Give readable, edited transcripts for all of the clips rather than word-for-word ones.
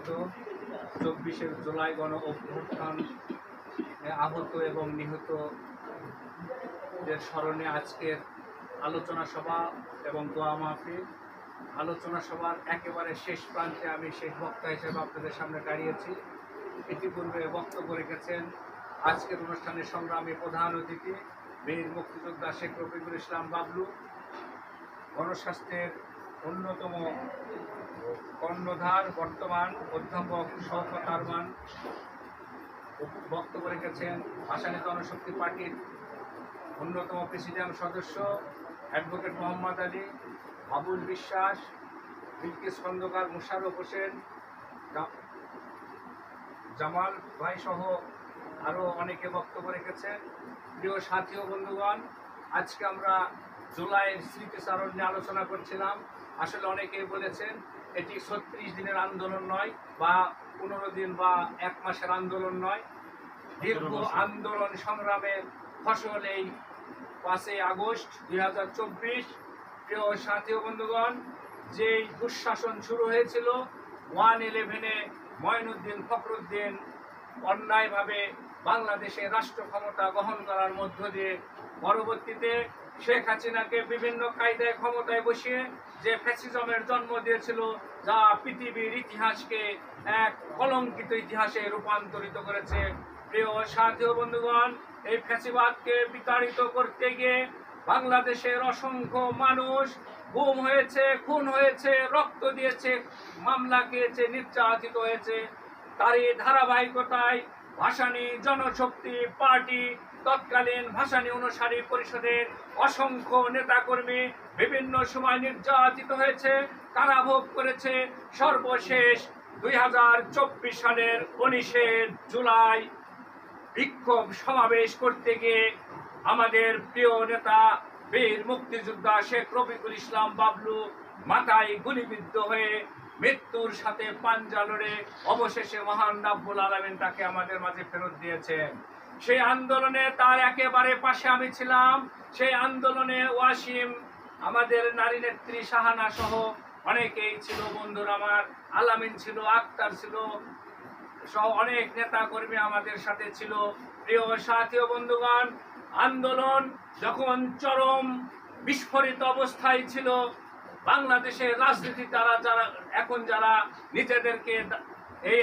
সংগঠিত 24শে জুলাই গণ অভ্যুত্থান আহত এবং নিহতদের স্মরণে আজকের আলোচনা সভা এবং দোয়া মাহফিল। আলোচনা সভার একেবারে শেষ প্রান্তে আমি শেষ বক্তা হিসেবে আপনাদের সামনে দাঁড়িয়েছি। ইতিপূর্বে বক্তব্য রেখেছেন আজকের অনুষ্ঠানের সংগ্রামী প্রধান অতিথি বীর মুক্তিযোদ্ধা শেখ রফিকুল ইসলাম বাবলু, গণস্বাস্থ্যের অন্যতম কর্ণধার বর্তমান অধ্যাপক শওকত আরমান। বক্তব্য রেখেছেন ভাসানী জনশক্তি পার্টির অন্যতম প্রেসিডিয়াম সদস্য অ্যাডভোকেট মোহাম্মদ আলী, বাবুল বিশ্বাস, বিলকিস খন্দকার, মুশারফ হোসেন, জামাল ভাই সহ আরও অনেকে বক্তব্য রেখেছেন। প্রিয় সাথী ও বন্ধুগণ, আজকে আমরা জুলাইয়ের স্মৃতিচারণ নিয়ে আলোচনা করছিলাম। আসলে অনেকেই বলেছেন এটি 36 দিনের আন্দোলন নয় বা 15 দিন বা 1 মাসের আন্দোলন নয়, দীর্ঘ আন্দোলন সংগ্রামের ফসল এই 5 আগস্ট 2024। প্রিয় সাথী ও বন্ধুগণ, যেই দুঃশাসন শুরু হয়েছিল 1/11-এ মঈনুদ্দিন ফখরুদ্দিন অন্যায়ভাবে বাংলাদেশে রাষ্ট্র ক্ষমতা গ্রহণ করার মধ্য দিয়ে পরবর্তীতে শেখ হাসিনাকে বিভিন্ন কায়দায় ক্ষমতায় বসিয়ে যে ফ্যাসিজমের জন্ম দিয়েছিল, যা পৃথিবীর ইতিহাসকে এক কলঙ্কিত ইতিহাসে রূপান্তরিত করেছে। প্রিয় সাথী ও বন্ধুগণ, এই ফ্যাসিবাদকে বিতাড়িত করতে গিয়ে বাংলাদেশের অসংখ্য মানুষ গুম হয়েছে, খুন হয়েছে, রক্ত দিয়েছে, মামলা খেয়েছে, নির্যাতিত হয়েছে। তারই ধারাবাহিকতায় ভাসানী জনশক্তি পার্টি তৎকালীন ভাসানী অনুসারী পরিষদের অসংখ্য নেতাকর্মী বিভিন্ন সময় নির্যাতিত হয়েছে, কারাভোগ করেছে। সর্বশেষ 2024 সালের 19শে জুলাই বিক্ষোভ সমাবেশ করতে গিয়ে আমাদের প্রিয় নেতা বীর মুক্তিযোদ্ধা শেখ রফিকুল ইসলাম বাবলু মাথায় গুলিবিদ্ধ হয়ে মৃত্যুর সাথে পাঞ্জা লড়ে অবশেষে মহান রাব্বুল আলামিন তাকে আমাদের মাঝে ফেরত দিয়েছেন। সেই আন্দোলনে তার একেবারে পাশে আমি ছিলাম। সেই আন্দোলনে ওয়াসিম, আমাদের নারী নেত্রী শাহানা সহ অনেকেই ছিল, বন্ধুরা আমার, আলামিন ছিল, আক্তার ছিল, সহ অনেক নেতা কর্মী আমাদের সাথে ছিল। প্রিয় সাথী ও বন্ধুগণ, আন্দোলন যখন চরম বিস্ফোরিত অবস্থায় ছিল, বাংলাদেশের রাজনীতি যারা নিজেদেরকে এই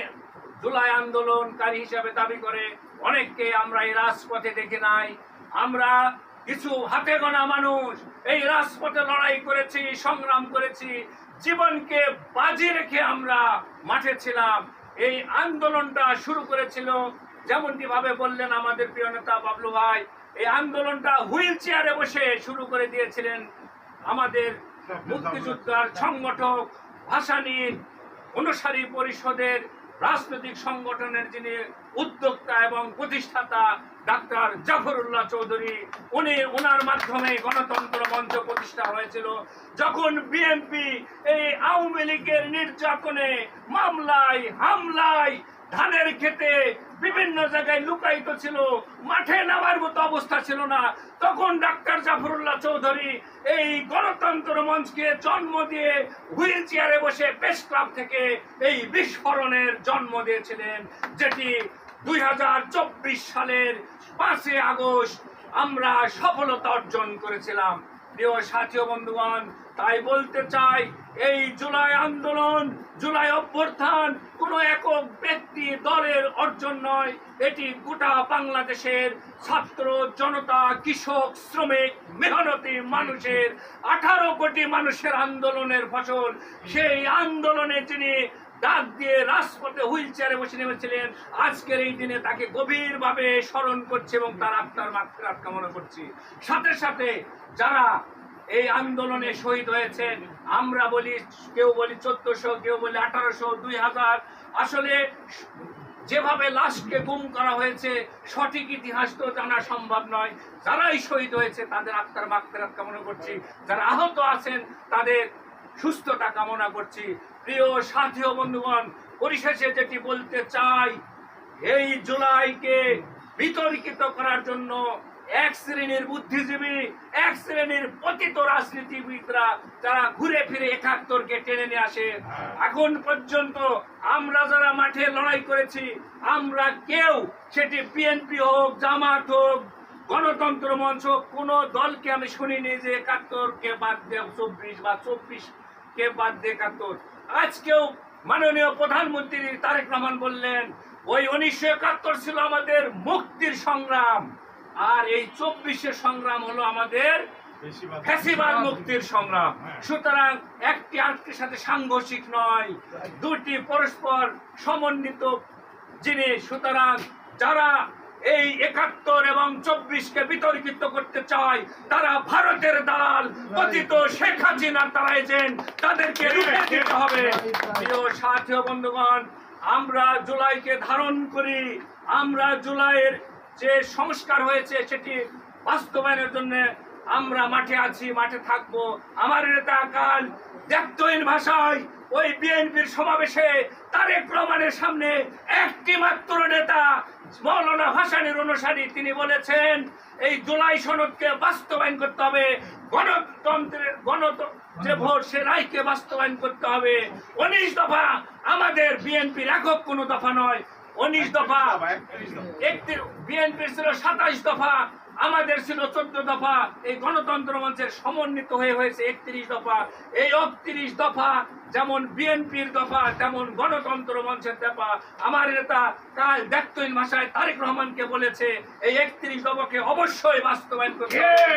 জুলাই আন্দোলনকারী হিসাবে দাবি করে, অনেককে আমরা এই রাজপথে দেখি নাই। আমরা কিছু হাতে গোনা মানুষ এই রাজপথে লড়াই করেছি, সংগ্রাম করেছি, জীবনকে বাজি রেখে আমরা মাঠে ছিলাম। এই আন্দোলনটা শুরু করেছিল, যেমনটি ভাবে বললেন আমাদের প্রিয় নেতা বাবলু ভাই, এই আন্দোলনটা হুইল চেয়ারে বসে শুরু করে দিয়েছিলেন আমাদের মুক্তিযোদ্ধার সংগঠক, ভাসানীর অনুসারী পরিষদের রাজনৈতিক সংগঠনের যিনি উদ্যোক্তা এবং প্রতিষ্ঠাতা ডাক্তার জাফরুল্লাহ চৌধুরী, ওনার মাধ্যমে গণতন্ত্র মঞ্চ প্রতিষ্ঠা হয়েছিল। যখন বিএনপি এই আওয়ামী লীগের নির্যাতনে, মামলায়, হামলায়, ধানের খেতে বিভিন্ন জায়গায় লুকায়িত ছিল, মাঠে নামার মতো অবস্থা ছিল না, তখন ডাক্তার জাফরুল্লাহ চৌধুরী এই গণতন্ত্র মঞ্চকে জন্ম দিয়ে হুইল চেয়ারে বসে প্রেস ক্লাব থেকে এই বিস্ফোরণের জন্ম দিয়েছিলেন, যেটি 2024 সালের 5 আগস্ট আমরা সফলতা অর্জন করেছিলাম। প্রিয় সাথী ও বন্ধুগণ, তাই বলতে চাই, এই জুলাই আন্দোলন, জুলাই অভ্যুত্থান কোনো একক ব্যক্তি দলের অর্জন নয়, এটি গোটা বাংলাদেশের ছাত্র জনতা, কৃষক, শ্রমিক, মেহনতি মানুষের 18 কোটি মানুষের আন্দোলনের ফসল। সেই আন্দোলনে যিনি ডাক দিয়ে রাজপথে হুইল চেয়ারে বসে নেমেছিলেন, আজকের এই দিনে তাকে গভীরভাবে স্মরণ করছে এবং তার আত্মার মাগফিরাত কামনা করছি। সাথে সাথে যারা এই আন্দোলনে শহীদ হয়েছেন, আমরা বলি, কেউ বলি 1400, কেউ বলি 1800, 2000, আসলে যেভাবে লাশকে গুম করা হয়েছে সঠিক ইতিহাস তো জানা সম্ভব নয়। যারাই শহীদ হয়েছে তাদের আত্মার মাগফিরাত কামনা করছি, যারা আহত আছেন তাদের সুস্থতা কামনা করছি। প্রিয় সাথী ও বন্ধুগণ, পরিশেষে যেটি বলতে চাই, এই জুলাইকে বিতর্কিত করার জন্য এক শ্রেণীর বুদ্ধিজীবী, এক শ্রেণীর পতিত রাজনীতিবিদরা যারা ঘুরে ফিরে ৭১কে টেনে নিয়ে আসে। এখন পর্যন্ত আমরা যারা মাঠে লড়াই করেছি, আমরা কেউ, সেটি বিএনপি হোক, জামাত হোক, গণতন্ত্র মঞ্চ, কোন দলকে আমি শুনিনি যে ৭১কে বাদ দিয়ে ২৪ বা ২৪কে বাদ দিয়ে ৭১। আজকেও মাননীয় প্রধানমন্ত্রী তারেক রহমান বললেন ওই ১৯৭১ ছিল আমাদের মুক্তির সংগ্রাম, আর এই ২৪-এর সংগ্রাম হলো আমাদের ফ্যাসিবাদ মুক্তির সংগ্রাম। সুতরাং একটি আরেকটির সাথে সাংঘর্ষিক নয়, দুটি পরস্পর সমন্বিত জিনিস। সুতরাং যারা এই ৭১ এবং ২৪-কে বিতর্কিত করতে চায় তারা ভারতের দালাল, পতিত শেখ হাসিনার তারা এজেন্ট, তাদেরকে রুখে দিতে হবে। প্রিয় সাথী ও বন্ধুগণ, আমরা জুলাইকে ধারণ করি, আমরা জুলাইয়ের যে সংস্কার হয়েছে সেটি বাস্তবায়নের জন্য আমরা মাঠে আছি, মাঠে থাকবো। আমার নেতা কাল দ্ব্যর্থহীন ভাষায় ওই বিএনপির সমাবেশে তারেক রহমানের সামনে একটি মাত্র নেতা মৌলানা ভাসানীর অনুসারী, তিনি বলেছেন এই জুলাই সনদকে বাস্তবায়ন করতে হবে, গণতন্ত্রের যে ভোট সে রায়কে বাস্তবায়ন করতে হবে। ১৯ দফা আমাদের বিএনপির একক কোনো দফা নয়, ১৯ দফা বিএনপির ছিল ২৭ দফা, আমাদের ছিল ১৪ দফা। এই গণতন্ত্র মঞ্চের সমন্বিত হয়েছে ৩১ দফা। এই ৩১ দফা যেমন বিএনপির দফা তেমন গণতন্ত্র মঞ্চের দফা। আমার নেতা কাল দ্ব্যর্থহীন ভাষায় তারেক রহমানকে বলেছে এই ৩১ দফাকে অবশ্যই বাস্তবায়ন করতে হবে।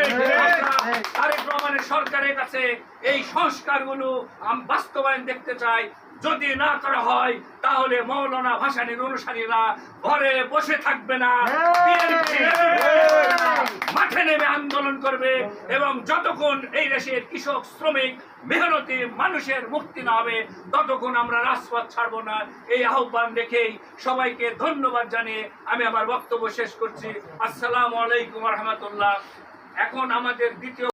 তারেক রহমানের সরকারের কাছে এই সংস্কারগুলো বাস্তবায়ন দেখতে চাই। যদি না করা হয় তাহলে মৌলানা ভাসানীর অনুসারীরা ঘরে বসে থাকবে না, মাঠে নেমে আন্দোলন করবে, এবং যতক্ষণ এই দেশের কৃষক, শ্রমিক, মেহনতি মানুষের মুক্তি না হবে ততক্ষণ আমরা রাজপথ ছাড়বো না। এই আহ্বান রেখেই সবাইকে ধন্যবাদ জানিয়ে আমি আমার বক্তব্য শেষ করছি। আসসালামু আলাইকুম ওয়া রাহমাতুল্লাহ। এখন আমাদের দ্বিতীয়